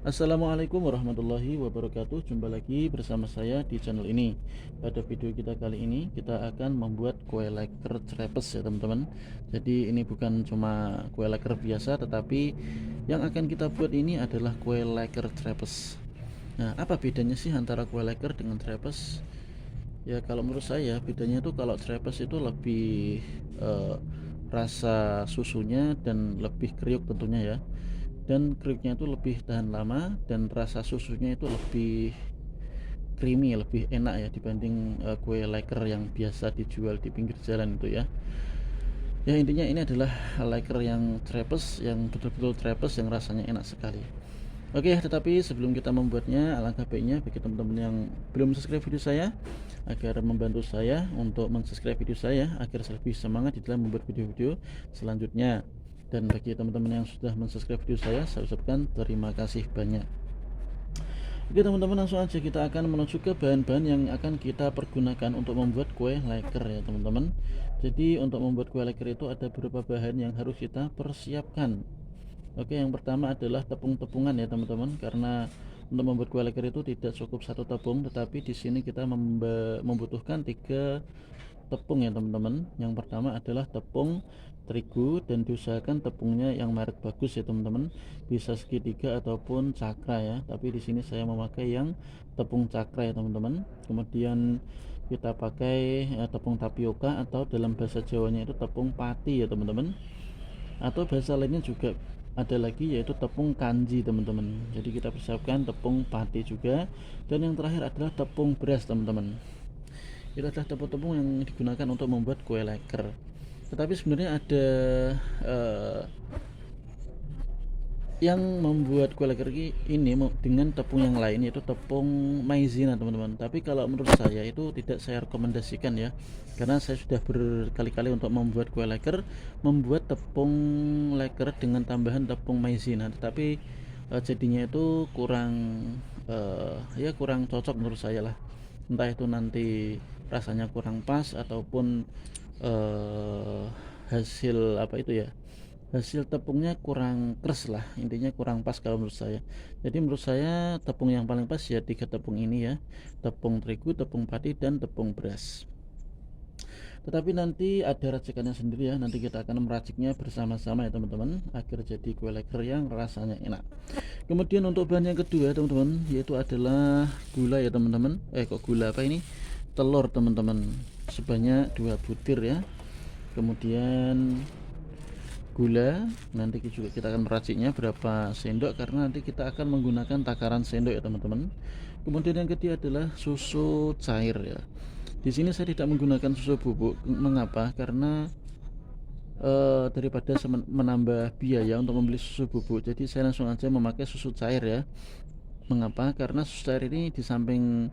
Assalamualaikum warahmatullahi wabarakatuh. Jumpa lagi bersama saya di channel ini. Pada video kita kali ini kita akan membuat kue leker crepes ya teman-teman. Jadi ini bukan cuma kue leker biasa, tetapi yang akan kita buat ini adalah kue leker crepes. Nah, apa bedanya sih antara kue leker dengan crepes? Ya kalau menurut saya bedanya itu kalau crepes itu lebih rasa susunya dan lebih kriuk tentunya ya, dan kriuknya itu lebih tahan lama, dan rasa susunya itu lebih creamy, lebih enak ya dibanding kue leker yang biasa dijual di pinggir jalan itu ya. Ya intinya ini adalah leker yang trapes, yang betul-betul trapes, yang rasanya enak sekali. Oke, tetapi sebelum kita membuatnya, alangkah baiknya bagi teman-teman yang belum subscribe video saya, agar membantu saya untuk mensubscribe video saya agar saya lebih semangat di dalam membuat video-video selanjutnya. Dan bagi teman-teman yang sudah mensubscribe video saya ucapkan terima kasih banyak. Oke teman-teman, langsung aja kita akan menuju ke bahan-bahan yang akan kita pergunakan untuk membuat kue leker ya teman-teman. Jadi untuk membuat kue leker itu ada beberapa bahan yang harus kita persiapkan. Oke, yang pertama adalah tepung-tepungan ya teman-teman, karena untuk membuat kue leker itu tidak cukup satu tepung, tetapi di sini kita membutuhkan 3 tepung ya teman-teman. Yang pertama adalah tepung terigu, dan diusahakan tepungnya yang merek bagus ya teman-teman, bisa segitiga ataupun cakra ya, tapi di sini saya memakai yang tepung cakra ya teman-teman. Kemudian kita pakai tepung tapioka, atau dalam bahasa Jawanya itu tepung pati ya teman-teman, atau bahasa lainnya juga ada lagi yaitu tepung kanji teman-teman. Jadi kita persiapkan tepung pati juga, dan yang terakhir adalah tepung beras teman-teman. Itu adalah tepung-tepung yang digunakan untuk membuat kue leker. Tetapi sebenarnya ada uh, yang membuat kue leker ini dengan tepung yang lain, yaitu tepung maizena teman-teman. Tapi kalau menurut saya itu tidak saya rekomendasikan ya, karena saya sudah berkali-kali untuk membuat kue leker, membuat tepung leker dengan tambahan tepung maizena, tetapi jadinya itu kurang ya kurang cocok menurut saya lah. Entah itu nanti rasanya kurang pas, ataupun hasil apa itu ya, hasil tepungnya kurang keras lah, intinya kurang pas kalau menurut saya. Jadi menurut saya tepung yang paling pas ya 3 tepung ini ya, tepung terigu, tepung padi, dan tepung beras. Tetapi nanti ada racikannya sendiri ya, nanti kita akan meraciknya bersama-sama ya teman-teman, agar jadi kue leker yang rasanya enak. Kemudian untuk bahan yang kedua teman-teman, yaitu adalah gula ya teman-teman. Kok gula, apa ini, telur teman-teman, sebanyak 2 butir ya. Kemudian gula, nanti juga kita akan meraciknya berapa sendok, karena nanti kita akan menggunakan takaran sendok ya teman-teman. Kemudian yang ketiga adalah susu cair ya. Di sini saya tidak menggunakan susu bubuk. Mengapa? Karena daripada menambah biaya untuk membeli susu bubuk, jadi saya langsung aja memakai susu cair ya. Mengapa? Karena susu cair ini di samping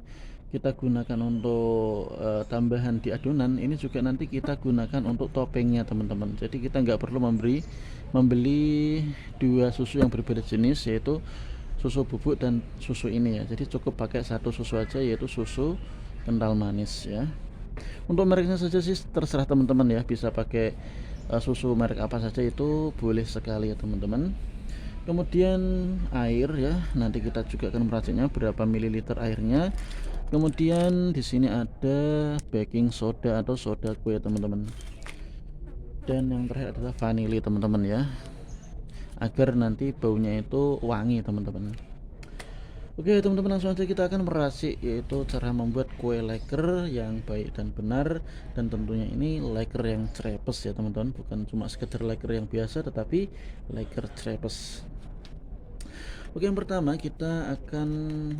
kita gunakan untuk tambahan di adonan, ini juga nanti kita gunakan untuk topengnya teman-teman. Jadi kita nggak perlu membeli 2 susu yang berbeda jenis, yaitu susu bubuk dan susu ini ya. Jadi cukup pakai 1 susu aja, yaitu susu kental manis ya. Untuk mereknya saja sih terserah teman-teman ya, bisa pakai susu merek apa saja, itu boleh sekali ya teman-teman. Kemudian air ya, nanti kita juga akan meraciknya berapa mililiter airnya. Kemudian di sini ada baking soda atau soda kue teman-teman, dan yang terakhir adalah vanili teman-teman ya, agar nanti baunya itu wangi teman-teman. Oke teman-teman, langsung aja kita akan meracik, yaitu cara membuat kue leker yang baik dan benar, dan tentunya ini leker yang crepes ya teman-teman, bukan cuma sekedar leker yang biasa, tetapi leker crepes. Oke, yang pertama kita akan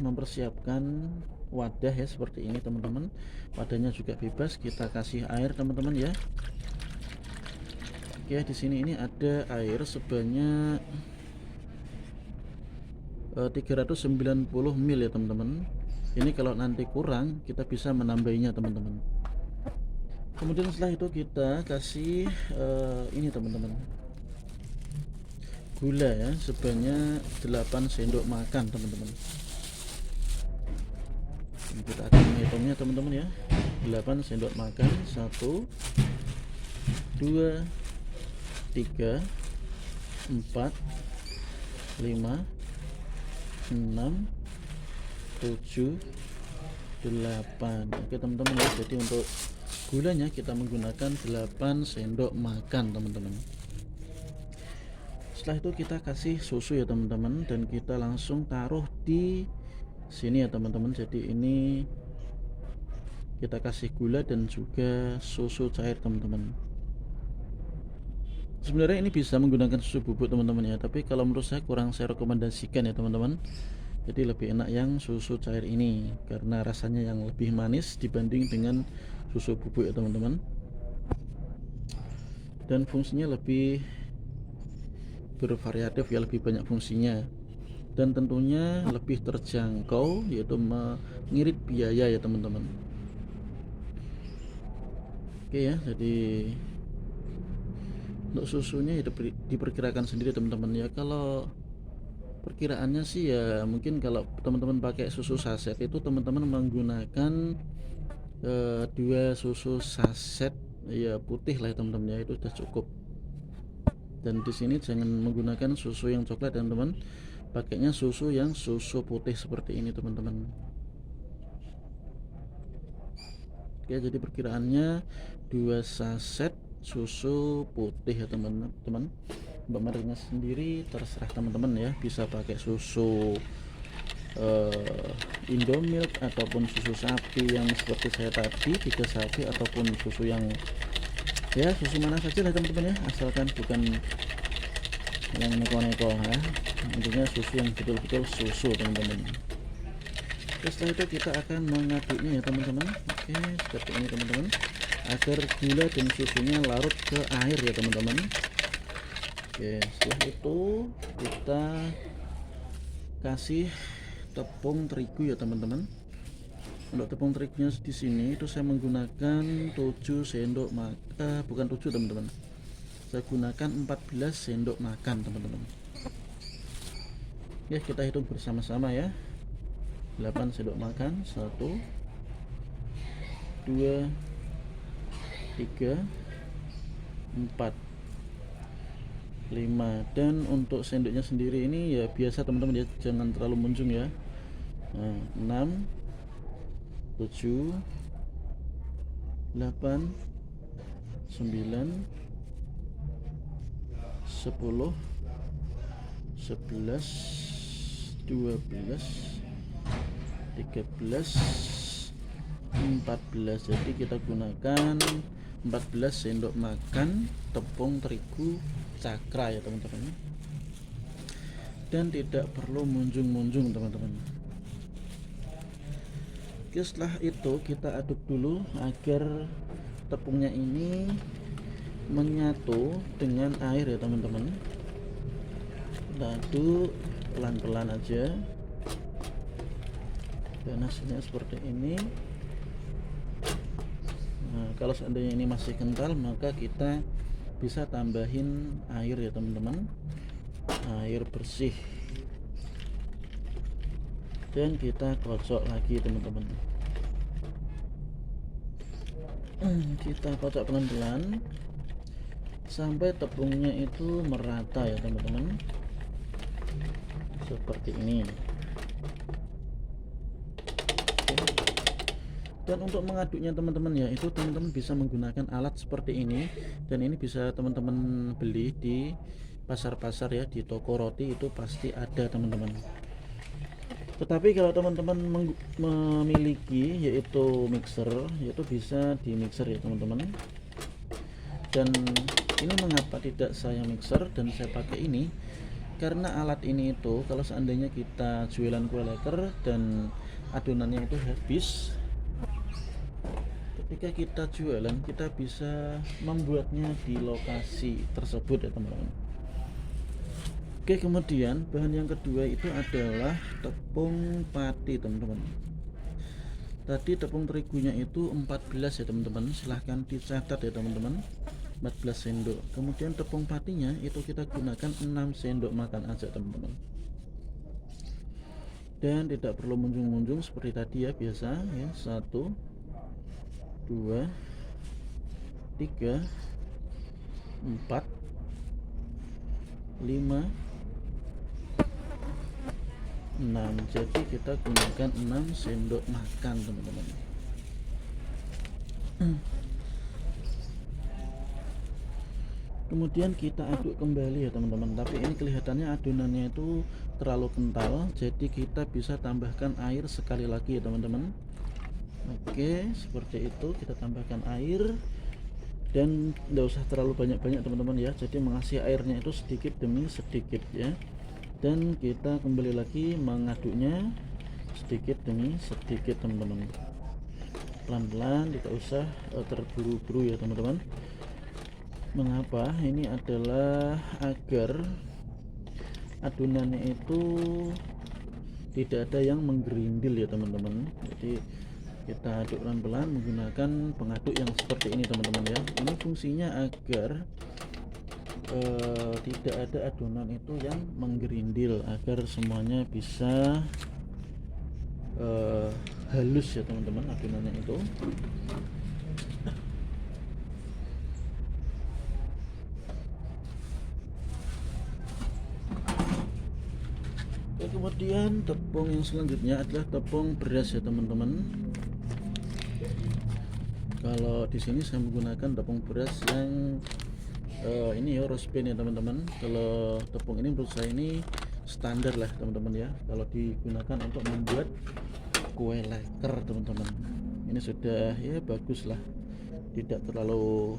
mempersiapkan wadah ya, seperti ini teman-teman. Wadahnya juga bebas, kita kasih air teman-teman ya. Oke, di sini ini ada air sebanyak 390 ml ya teman-teman. Ini kalau nanti kurang kita bisa menambahinya teman-teman. Kemudian setelah itu kita kasih ini teman-teman, gula ya, sebanyak 8 sendok makan teman-teman. Ini kita akan menghitungnya teman-teman ya. 8 sendok makan, 1 2 3 4 5 6, 7, 8. Oke teman-teman ya, jadi untuk gulanya kita menggunakan 8 sendok makan teman-teman. Setelah itu kita kasih susu ya teman-teman, dan kita langsung taruh di sini ya teman-teman. Jadi ini kita kasih gula dan juga susu cair teman-teman. Sebenarnya ini bisa menggunakan susu bubuk teman-teman ya, tapi kalau menurut saya kurang saya rekomendasikan ya teman-teman. Jadi lebih enak yang susu cair ini karena rasanya yang lebih manis dibanding dengan susu bubuk ya teman-teman, dan fungsinya lebih bervariatif ya, lebih banyak fungsinya, dan tentunya lebih terjangkau, yaitu mengirit biaya ya teman-teman. Oke ya, jadi untuk susunya ya diperkirakan sendiri teman-teman ya. Kalau perkiraannya sih ya mungkin kalau teman-teman pakai susu saset itu teman-teman menggunakan 2 susu saset ya putih lah ya teman-teman ya, itu sudah cukup. Dan di sini jangan menggunakan susu yang coklat ya teman-teman, pakainya susu yang susu putih seperti ini teman-teman. Oke, jadi perkiraannya 2 saset susu putih ya teman-teman. Mbak Marina sendiri terserah teman-teman ya, bisa pakai susu Indomilk ataupun susu sapi yang seperti saya tadi 3 sapi, ataupun susu yang ya susu mana saja lah teman-teman ya, asalkan bukan yang neko-neko ya. Intinya susu yang betul-betul susu teman-teman. Setelah itu kita akan mengaduknya ya teman-teman. Oke, seperti ini teman-teman, agar gula dan susunya larut ke air ya teman-teman. Oke, setelah itu kita kasih tepung terigu ya teman-teman. Untuk tepung terigunya di sini itu saya menggunakan 7 sendok makan, bukan 7 teman-teman, saya gunakan 14 sendok makan teman-teman. Ya, kita hitung bersama-sama ya. 8 sendok makan, 1, 2, 3, 4, 5. Dan untuk sendoknya sendiri ini ya biasa teman-teman ya, jangan terlalu munjung ya. 6, 7, 8, 9, 10, 11, 12, 13, 14. Jadi kita gunakan 14 sendok makan tepung terigu cakra ya teman-teman, dan tidak perlu munjung-munjung teman-teman. Oke, setelah itu kita aduk dulu agar tepungnya ini menyatu dengan air ya teman-teman. Kita aduk pelan-pelan aja, dan hasilnya seperti ini. Nah, kalau seandainya ini masih kental, maka kita bisa tambahin air ya teman-teman, air bersih, dan kita kocok lagi teman-teman. Kita kocok pelan-pelan sampai tepungnya itu merata ya teman-teman, seperti ini. Dan untuk mengaduknya teman-teman ya, itu teman-teman bisa menggunakan alat seperti ini, dan ini bisa teman-teman beli di pasar-pasar ya, di toko roti itu pasti ada teman-teman. Tetapi kalau teman-teman memiliki yaitu mixer, yaitu bisa di mixer ya teman-teman. Dan ini mengapa tidak saya mixer dan saya pakai ini, karena alat ini itu kalau seandainya kita jualan kue leker dan adonannya itu habis, ketika kita jualan kita bisa membuatnya di lokasi tersebut ya teman-teman. Oke, kemudian bahan yang kedua itu adalah tepung pati teman-teman. Tadi tepung terigunya itu 14 ya teman-teman, silahkan dicatat ya teman-teman, 14 sendok. Kemudian tepung patinya itu kita gunakan 6 sendok makan aja teman-teman, dan tidak perlu munjung-munjung seperti tadi ya, biasa ya. 1, 2, 3, 4, 5, 6, 6, jadi kita gunakan 6 sendok makan teman-teman. Kemudian kita aduk kembali ya teman-teman, tapi ini kelihatannya adonannya itu terlalu kental, jadi kita bisa tambahkan air sekali lagi ya teman-teman. Oke, seperti itu, kita tambahkan air dan tidak usah terlalu banyak-banyak teman-teman ya, jadi mengasih airnya itu sedikit demi sedikit ya. Dan kita kembali lagi mengaduknya sedikit demi sedikit teman-teman, pelan-pelan, tidak usah terburu-buru ya teman-teman. Mengapa? Ini adalah agar adonannya itu tidak ada yang menggerindil ya teman-teman. Jadi kita aduk pelan-pelan menggunakan pengaduk yang seperti ini teman-teman ya. Ini fungsinya agar tidak ada adonan itu yang menggerindil, agar semuanya bisa halus ya teman-teman adonannya itu. Kemudian tepung yang selanjutnya adalah tepung beras ya teman-teman. Kalau di sini saya menggunakan tepung beras yang ini ya, rose bean ya teman-teman. Kalau tepung ini menurut saya ini standar lah teman-teman ya, kalau digunakan untuk membuat kue leker teman-teman. Ini sudah ya bagus lah, tidak terlalu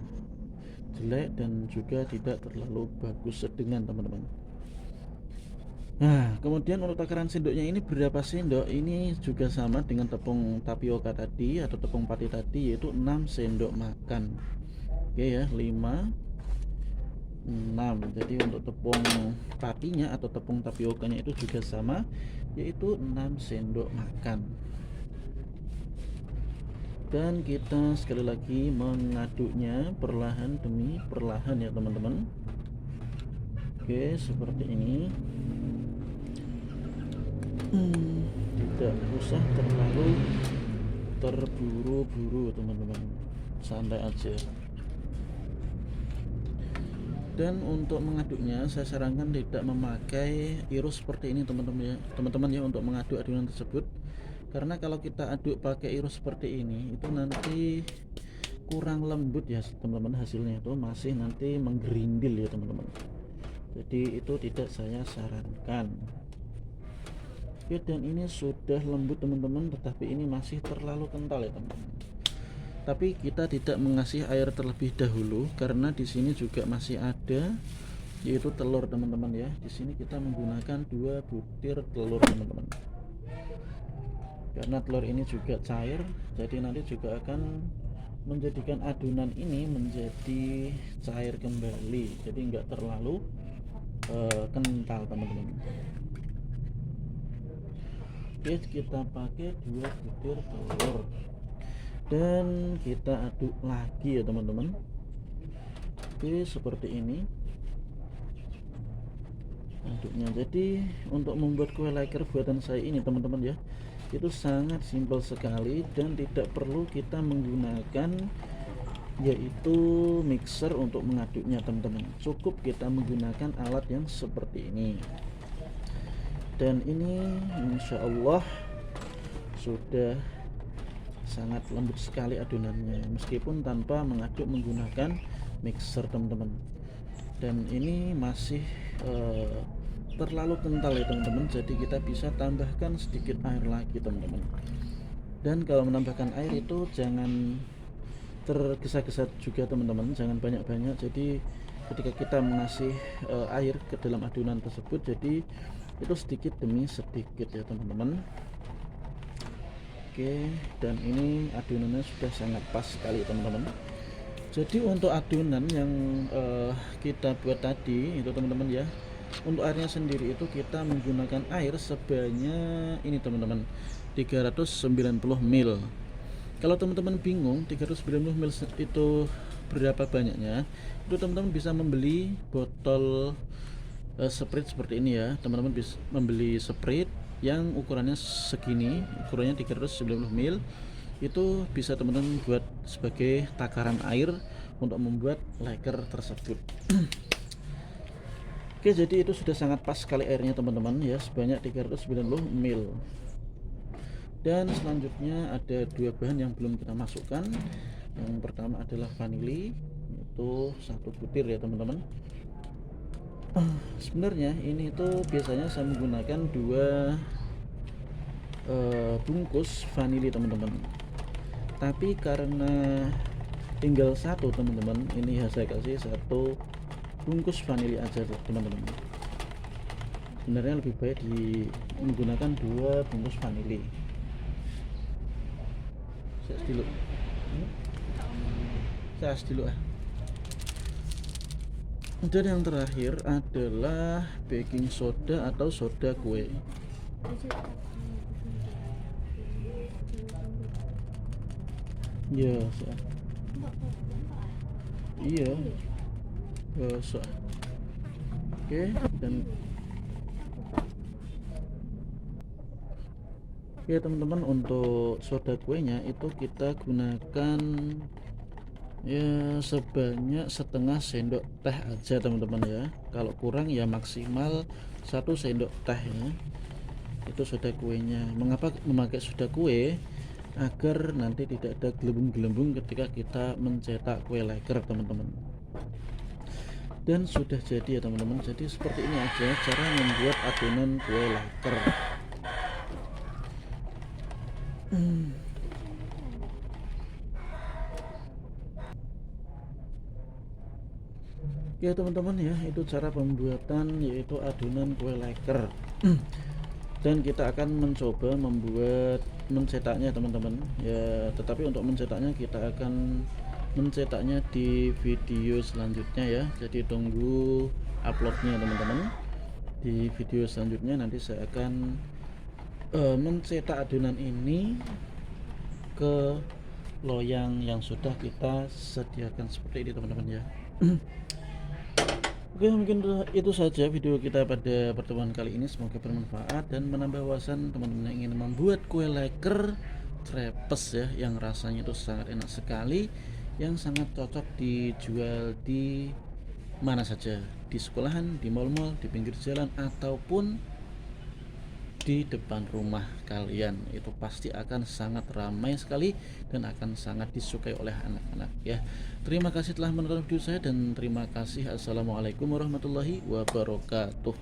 jelek dan juga tidak terlalu bagus sedengan teman-teman. Nah, kemudian untuk takaran sendoknya ini berapa sendok? Ini juga sama dengan tepung tapioka tadi atau tepung pati tadi, yaitu 6 sendok makan. Oke ya, 5, 6. Jadi untuk tepung patinya atau tepung tapiokanya itu juga sama, yaitu 6 sendok makan. Dan kita sekali lagi mengaduknya perlahan demi perlahan ya teman-teman. Oke, seperti ini. Tidak usah terlalu terburu-buru teman-teman, santai aja. Dan untuk mengaduknya saya sarankan tidak memakai iris seperti ini teman-teman ya untuk mengaduk adonan tersebut, karena kalau kita aduk pakai iris seperti ini itu nanti kurang lembut ya teman-teman, hasilnya itu masih nanti menggerindil ya teman-teman, jadi itu tidak saya sarankan. Oke, dan ini sudah lembut teman-teman, tetapi ini masih terlalu kental ya teman-teman. Tapi kita tidak mengasih air terlebih dahulu karena di sini juga masih ada yaitu telur teman-teman ya. Di sini kita menggunakan 2 butir telur teman-teman. Karena telur ini juga cair, jadi nanti juga akan menjadikan adonan ini menjadi cair kembali, jadi enggak terlalu kental teman-teman. Oke, kita pakai 2 butir telur dan kita aduk lagi ya teman-teman. Oke, seperti ini aduknya. Jadi untuk membuat kue leker buatan saya ini teman-teman ya, itu sangat simpel sekali dan tidak perlu kita menggunakan yaitu mixer untuk mengaduknya teman-teman. Cukup kita menggunakan alat yang seperti ini. Dan ini insya Allah sudah sangat lembut sekali adonannya meskipun tanpa mengaduk menggunakan mixer teman-teman. Dan ini masih terlalu kental ya teman-teman, jadi kita bisa tambahkan sedikit air lagi teman-teman. Dan kalau menambahkan air itu jangan tergesa-gesa juga teman-teman, jangan banyak-banyak. Jadi ketika kita mengasih air ke dalam adonan tersebut, jadi itu sedikit demi sedikit ya teman-teman. Oke, dan ini adonannya sudah sangat pas sekali teman-teman. Jadi untuk adonan yang kita buat tadi itu teman-teman ya, untuk airnya sendiri itu kita menggunakan air sebanyak ini teman-teman, 390 ml. Kalau teman-teman bingung 390 ml itu berapa banyaknya, itu teman-teman bisa membeli botol Sprite seperti ini ya teman-teman, bisa membeli Sprite yang ukurannya segini, ukurannya 390 ml. Itu bisa teman-teman buat sebagai takaran air untuk membuat leker tersebut. Oke, jadi itu sudah sangat pas sekali airnya teman-teman ya, sebanyak 390 ml. Dan selanjutnya ada dua bahan yang belum kita masukkan. Yang pertama adalah vanili, itu 1 butir ya teman-teman. Sebenarnya ini tuh biasanya saya menggunakan dua bungkus vanili teman-teman, tapi karena tinggal satu teman-teman, ini saya kasih 1 bungkus vanili aja teman-teman. Sebenarnya lebih baik menggunakan 2 bungkus vanili. Saya dulu dan yang terakhir adalah baking soda atau soda kue. Ya, iya. Oke, dan ya teman-teman, untuk soda kuenya itu kita gunakan ya sebanyak setengah sendok teh aja teman-teman ya. Kalau kurang ya maksimal 1 sendok teh ya. Itu soda kuenya. Mengapa memakai soda kue? Agar nanti tidak ada gelembung-gelembung ketika kita mencetak kue leker teman-teman. Dan sudah jadi ya teman-teman. Jadi seperti ini aja cara membuat adonan kue leker. Ya teman-teman ya, itu cara pembuatan yaitu adonan kue leker. Dan kita akan mencoba mencetaknya teman-teman ya, tetapi untuk mencetaknya kita akan mencetaknya di video selanjutnya ya. Jadi tunggu uploadnya teman-teman. Di video selanjutnya nanti saya akan mencetak adonan ini ke loyang yang sudah kita sediakan seperti ini teman-teman ya. Oke, mungkin itu saja video kita pada pertemuan kali ini. Semoga bermanfaat dan menambah wawasan teman-teman yang ingin membuat kue leker crepes ya, yang rasanya itu sangat enak sekali, yang sangat cocok dijual di mana saja, di sekolahan, di mal-mal, di pinggir jalan, ataupun di depan rumah kalian. Itu pasti akan sangat ramai sekali dan akan sangat disukai oleh anak-anak ya. Terima kasih telah menonton video saya dan terima kasih. Assalamualaikum warahmatullahi wabarakatuh.